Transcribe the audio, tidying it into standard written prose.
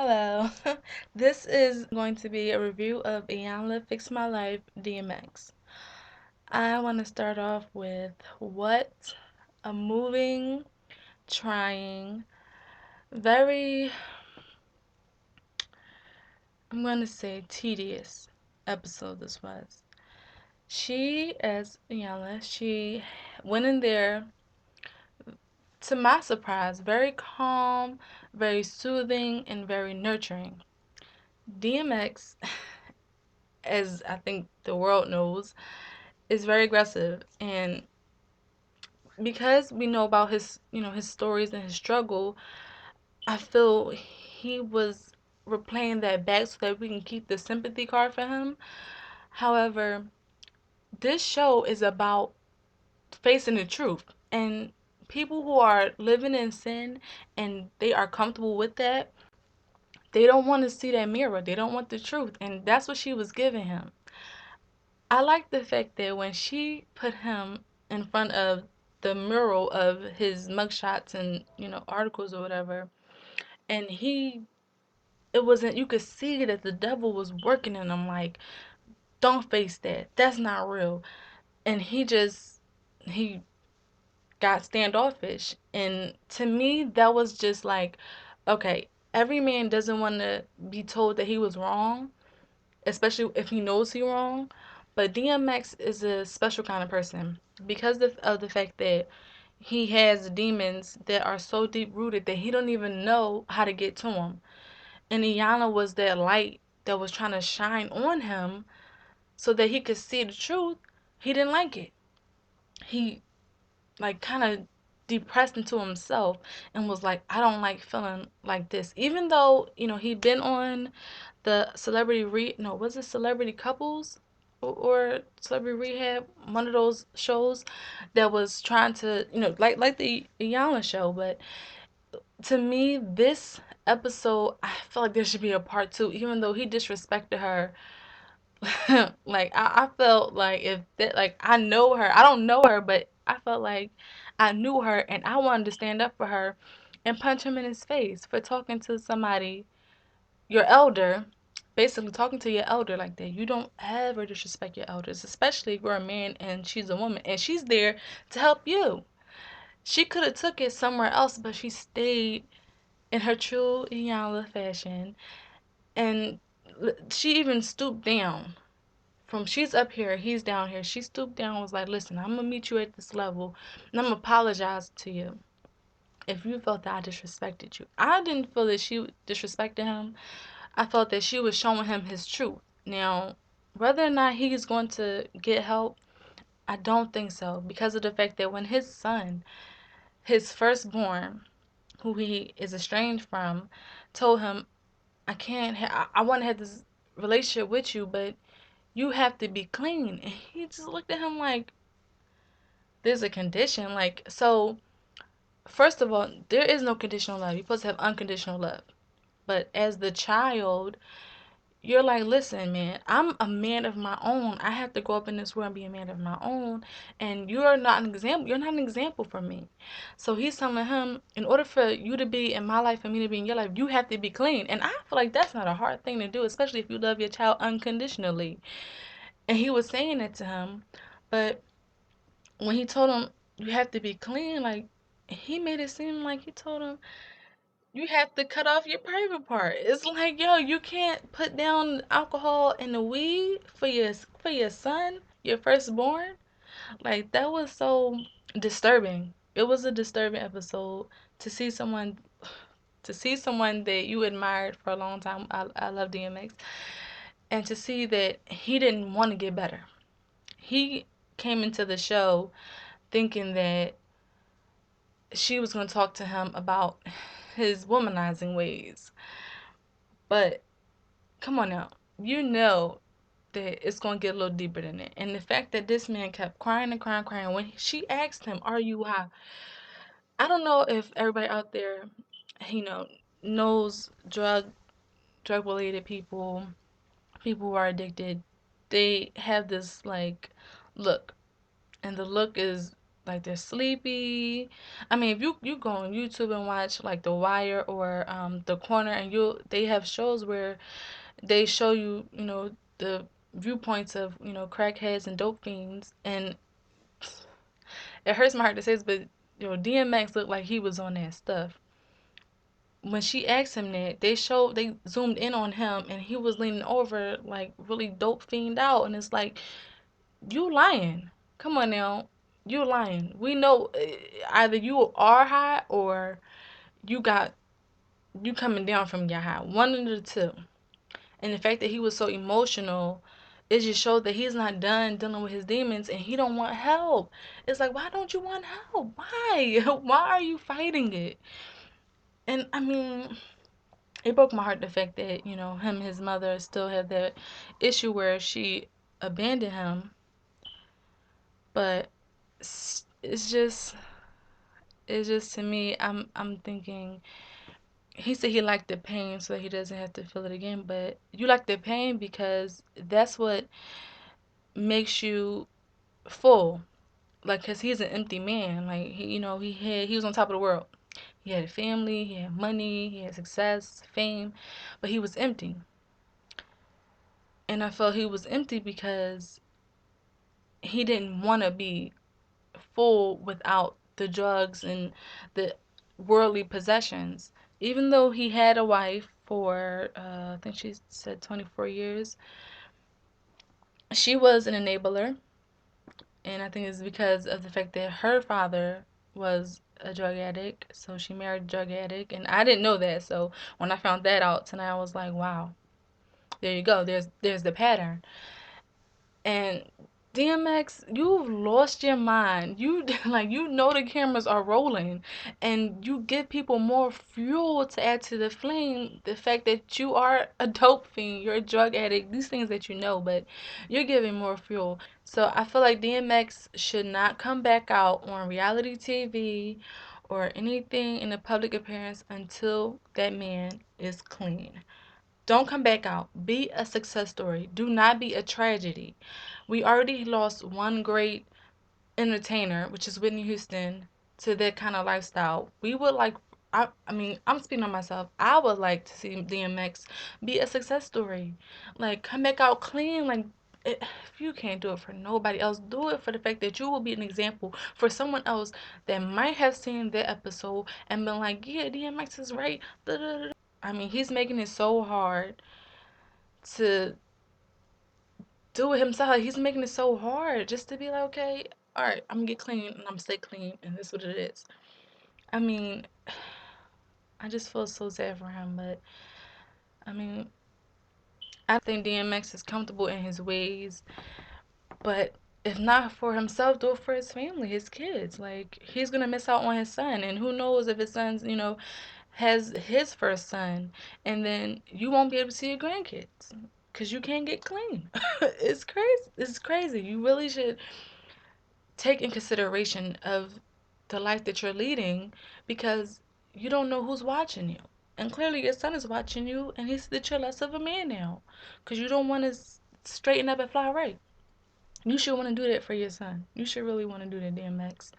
Hello. This is going to be a review of Iyanla Fix My Life DMX. I want to start off with what a moving, trying, very, I'm going to say tedious episode this was. She, as Iyanla, she went in there, to my surprise, very calm, very soothing, and very nurturing. DMX, as I think the world knows, is very aggressive, and because we know about his stories and his struggle, I feel he was replaying that back so that we can keep the sympathy card for him. However, this show is about facing the truth, and people who are living in sin and they are comfortable with that, they don't want to see that mirror, they don't want the truth, and that's what she was giving him. I like the fact that when she put him in front of the mural of his mugshots and, articles or whatever, and it wasn't, you could see that the devil was working in him, like, don't face that. That's not real. And he got standoffish. And to me, that was just like, okay, every man doesn't want to be told that he was wrong, especially if he knows he wrong. But DMX is a special kind of person because of the fact that he has demons that are so deep rooted that he don't even know how to get to them. And Iyanla was that light that was trying to shine on him so that he could see the truth. He didn't like it. He like kind of depressed into himself and was like, I don't like feeling like this. Even though, he'd been on the celebrity no, was it celebrity couples or celebrity rehab, one of those shows that was trying to, like the Iyanla show. But to me, this episode, I feel like there should be a part two, even though he disrespected her. Like I felt like if that, like, I know her, I don't know her, but I felt like I knew her and I wanted to stand up for her and punch him in his face for talking to somebody, your elder, basically talking to your elder like that. You don't ever disrespect your elders, especially if you're a man and she's a woman and she's there to help you. She could have took it somewhere else, but she stayed in her true Iyanla fashion, and she even stooped down. From she's up here, he's down here. She stooped down and was like, listen, I'm gonna meet you at this level and I'm gonna apologize to you if you felt that I disrespected you. I didn't feel that she disrespected him. I felt that she was showing him his truth. Now, whether or not he's going to get help, I don't think so, because of the fact that when his son, his firstborn, who he is estranged from, told him, I can't, I want to have this relationship with you, but you have to be clean. And he just looked at him like, there's a condition. Like, so, first of all, there is no conditional love. You're supposed to have unconditional love. But as the child, you're like, listen, man, I'm a man of my own. I have to go up in this world and be a man of my own. And you're not an example. You're not an example for me. So he's telling him, in order for you to be in my life and me to be in your life, you have to be clean. And I feel like that's not a hard thing to do, especially if you love your child unconditionally. And he was saying that to him. But when he told him, you have to be clean, like, he made it seem like he told him, you have to cut off your private part. It's like, yo, you can't put down alcohol and the weed for your son, your firstborn. Like, that was so disturbing. It was a disturbing episode to see someone that you admired for a long time. I love DMX, and to see that he didn't want to get better. He came into the show thinking that she was going to talk to him about his womanizing ways. But come on now, you know that it's going to get a little deeper than that. And the fact that this man kept crying and crying, crying when she asked him, "Are you high?" I don't know if everybody out there, you know, knows drug related people, people who are addicted. They have this like look, and the look is like they're sleepy. I mean, if you go on YouTube and watch like The Wire or The Corner, and you they have shows where they show you, the viewpoints of, crackheads and dope fiends, and it hurts my heart to say this, but DMX looked like he was on that stuff. When she asked him that, they zoomed in on him, and he was leaning over like really dope fiend out, and it's like, you lying. Come on now, you lying. We know either you are high or you got you coming down from your high. One of the two. And the fact that he was so emotional, it just showed that he's not done dealing with his demons and he don't want help. It's like, why don't you want help? Why? Why are you fighting it? And I mean, it broke my heart the fact that, him and his mother still have that issue where she abandoned him. But it's just to me, I'm thinking, he said he liked the pain so he doesn't have to feel it again, but you like the pain because that's what makes you full. Like, cause he's an empty man. Like, he was on top of the world. He had a family, he had money, he had success, fame, but he was empty. And I felt he was empty because he didn't want to be full without the drugs and the worldly possessions. Even though he had a wife for, I think she said 24 years, she was an enabler. And I think it's because of the fact that her father was a drug addict. So she married a drug addict. And I didn't know that. So when I found that out tonight, I was like, wow, there you go. There's the pattern. And DMX, you've lost your mind. You like, the cameras are rolling, and you give people more fuel to add to the flame. The fact that you are a dope fiend, you're a drug addict, these things that but you're giving more fuel. So I feel like DMX should not come back out on reality TV or anything in a public appearance until that man is clean. Don't come back out. Be a success story. Do not be a tragedy. We already lost one great entertainer, which is Whitney Houston, to that kind of lifestyle. We would like, I mean, I'm speaking on myself. I would like to see DMX be a success story. Like, come back out clean. Like, if you can't do it for nobody else, do it for the fact that you will be an example for someone else that might have seen that episode and been like, yeah, DMX is right. Da, da, da. I mean, he's making it so hard to do it himself. Like, he's making it so hard just to be like, okay, all right, I'm gonna get clean and I'm gonna stay clean, and this is what it is. I mean, I just feel so sad for him, but I mean, I think DMX is comfortable in his ways, but if not for himself, do it for his family, his kids. Like, he's gonna miss out on his son, and who knows if his son's, has his first son, and then you won't be able to see your grandkids because you can't get clean. It's crazy. It's crazy. You really should take in consideration of the life that you're leading because you don't know who's watching you. And clearly your son is watching you and he's that you're less of a man now because you don't want to straighten up and fly right. You should want to do that for your son. You should really want to do that, DMX.